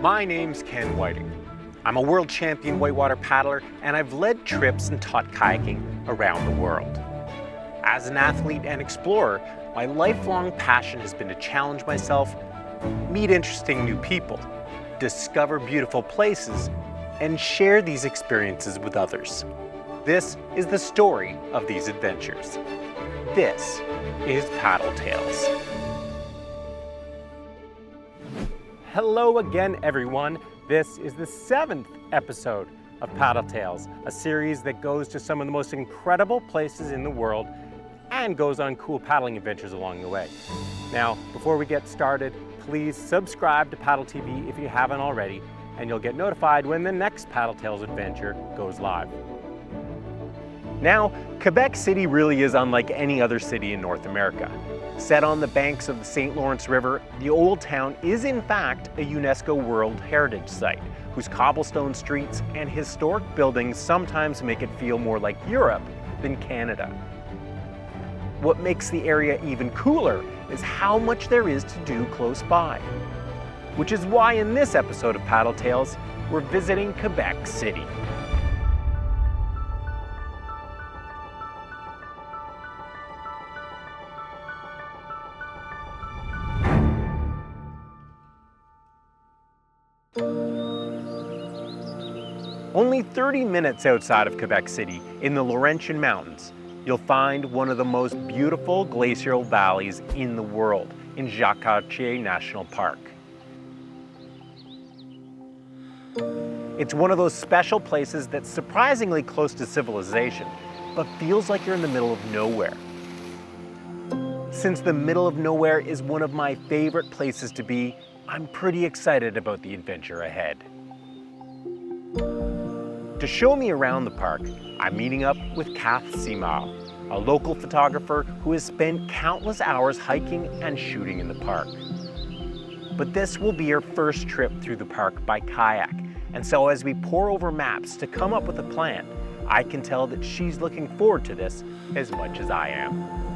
My name's Ken Whiting. I'm a world champion whitewater paddler, and I've led trips and taught kayaking around the world. As an athlete and explorer, my lifelong passion has been to challenge myself, meet interesting new people, discover beautiful places, and share these experiences with others. This is the story of these adventures. This is Paddle Tales. Hello again, everyone. This is the 7th episode of Paddle Tales, a series that goes to some of the most incredible places in the world and goes on cool paddling adventures along the way. Now, before we get started, please subscribe to PaddleTV if you haven't already, and you'll get notified when the next Paddle Tales adventure goes live. Now, Quebec City really is unlike any other city in North America. Set on the banks of the St. Lawrence River, the Old Town is in fact a UNESCO World Heritage Site, whose cobblestone streets and historic buildings sometimes make it feel more like Europe than Canada. What makes the area even cooler is how much there is to do close by. Which is why in this episode of Paddle Tales, we're visiting Quebec City. Only 30 minutes outside of Quebec City, in the Laurentian Mountains, you'll find one of the most beautiful glacial valleys in the world, in Jacques Cartier National Park. It's one of those special places that's surprisingly close to civilization, but feels like you're in the middle of nowhere. Since the middle of nowhere is one of my favorite places to be, I'm pretty excited about the adventure ahead. To show me around the park, I'm meeting up with Cath Simard, a local photographer who has spent countless hours hiking and shooting in the park. But this will be her first trip through the park by kayak, and so as we pore over maps to come up with a plan, I can tell that she's looking forward to this as much as I am.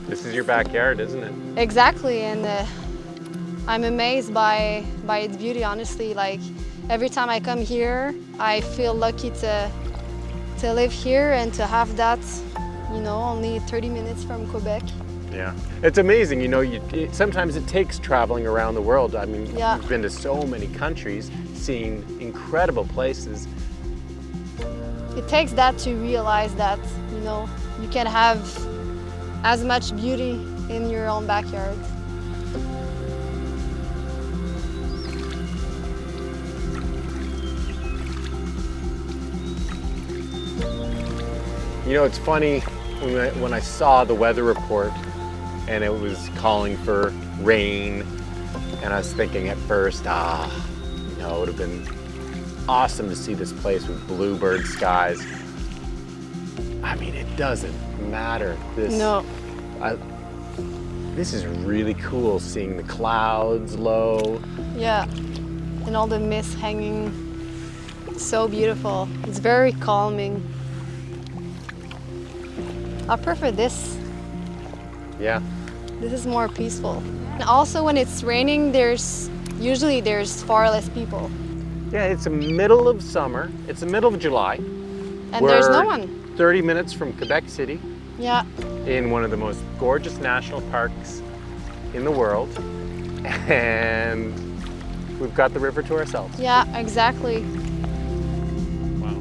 This is your backyard, isn't it? Exactly, and I'm amazed by its beauty, honestly. Like, every time I come here, I feel lucky to live here and to have that, you know, only 30 minutes from Quebec. Yeah, it's amazing, you know, sometimes it takes traveling around the world. I mean, Yeah. You've been to so many countries, seeing incredible places. It takes that to realize that, you know, you can have as much beauty in your own backyard. You know, it's funny, when I saw the weather report and it was calling for rain, and I was thinking at first, you know, it would have been awesome to see this place with bluebird skies. I mean, it doesn't matter. This is really cool, seeing the clouds low. Yeah, and all the mist hanging. So beautiful. It's very calming. I prefer this. Yeah. This is more peaceful. And also when it's raining, there's far less people. Yeah, it's the middle of summer. It's the middle of July. And there's no one. 30 minutes from Quebec City. Yeah. In one of the most gorgeous national parks in the world. And we've got the river to ourselves. Yeah, exactly. Wow.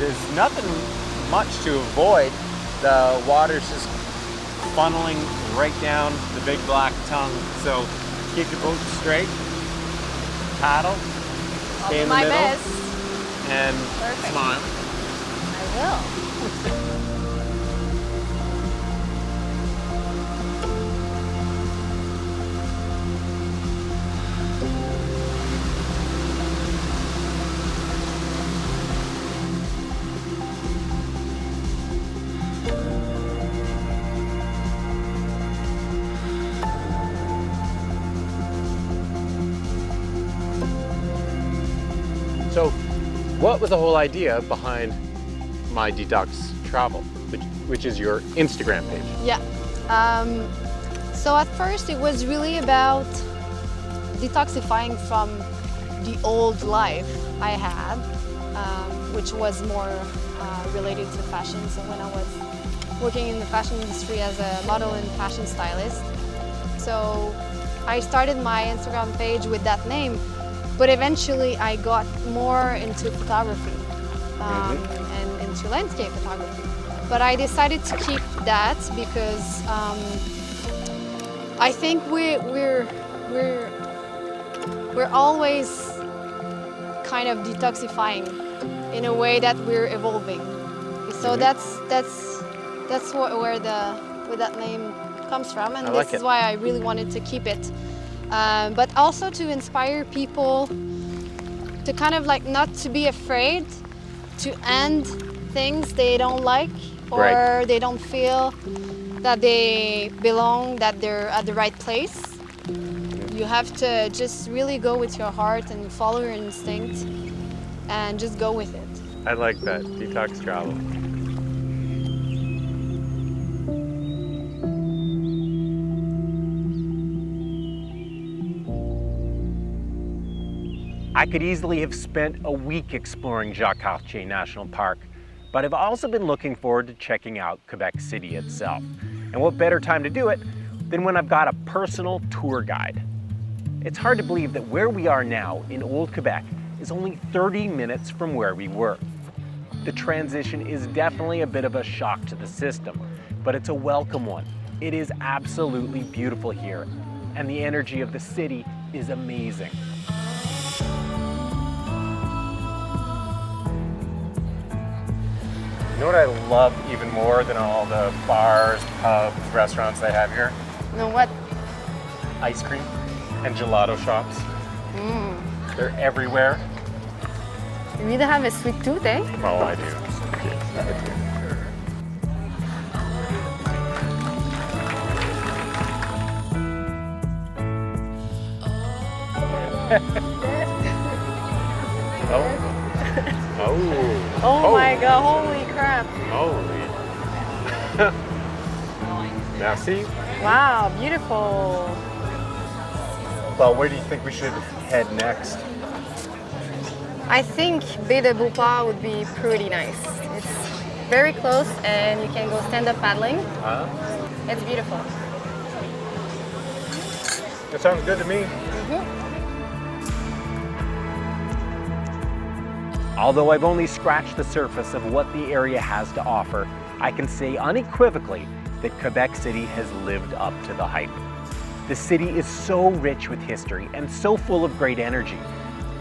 There's nothing much to avoid. The water's just funneling right down the big black tongue. So keep your boat straight, paddle, stay in the middle, best. and Perfect. smile. I will. So what was the whole idea behind My Detox Travel, which is your Instagram page? Yeah. So at first it was really about detoxifying from the old life I had, which was more related to fashion. So when I was working in the fashion industry as a model and fashion stylist. So I started my Instagram page with that name, but eventually I got more into photography and into landscape photography. But I decided to keep that because I think we're always kind of detoxifying in a way that we're evolving. So that's where that name comes from, and this is why I really wanted to keep it. But also to inspire people to kind of like not to be afraid to end things they don't like or they don't feel that they belong, that they're at the right place. You have to just really go with your heart and follow your instinct and just go with it. I like that, detox travel. I could easily have spent a week exploring Jacques Cartier National Park, but I've also been looking forward to checking out Quebec City itself. And what better time to do it than when I've got a personal tour guide. It's hard to believe that where we are now in Old Quebec is only 30 minutes from where we were. The transition is definitely a bit of a shock to the system, but it's a welcome one. It is absolutely beautiful here, and the energy of the city is amazing. You know what I love even more than all the bars, pubs, restaurants they have here? You know what? Ice cream and gelato shops. They're everywhere. You really have a sweet tooth, eh? Oh, I do. Oh my God, holy crap. Holy. Merci. Wow, beautiful. Well, where do you think we should head next? I think BAIE BEAUPORT would be pretty nice. It's very close and you can go stand-up paddling. It's beautiful. That sounds good to me. Although I've only scratched the surface of what the area has to offer, I can say unequivocally that Quebec City has lived up to the hype. The city is so rich with history and so full of great energy.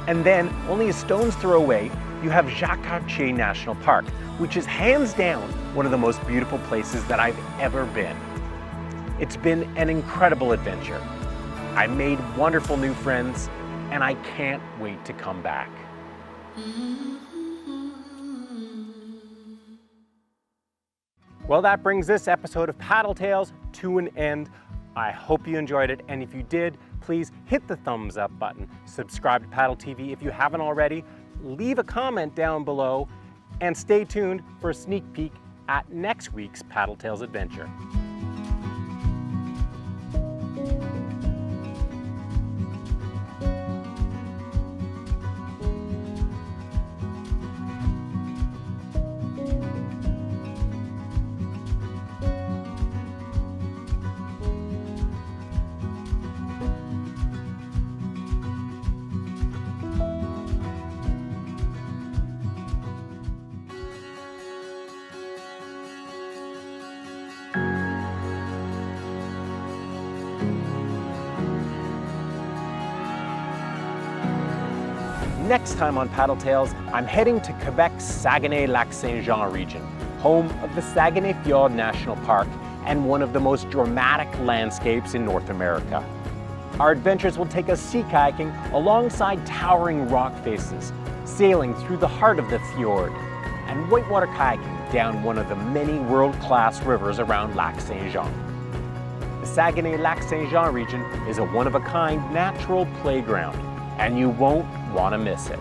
And then, only a stone's throw away, you have Jacques Cartier National Park, which is hands down one of the most beautiful places that I've ever been. It's been an incredible adventure. I made wonderful new friends, and I can't wait to come back. Well, that brings this episode of Paddle Tales to an end. I hope you enjoyed it, and if you did, please hit the thumbs up button, subscribe to PaddleTV if you haven't already, leave a comment down below, and stay tuned for a sneak peek at next week's Paddle Tales adventure. Next time on Paddle Tales, I'm heading to Quebec's Saguenay-Lac-Saint-Jean region, home of the Saguenay Fjord National Park and one of the most dramatic landscapes in North America. Our adventures will take us sea kayaking alongside towering rock faces, sailing through the heart of the fjord, and whitewater kayaking down one of the many world-class rivers around Lac Saint-Jean. The Saguenay-Lac-Saint-Jean region is a one-of-a-kind natural playground, and you won't want to miss it.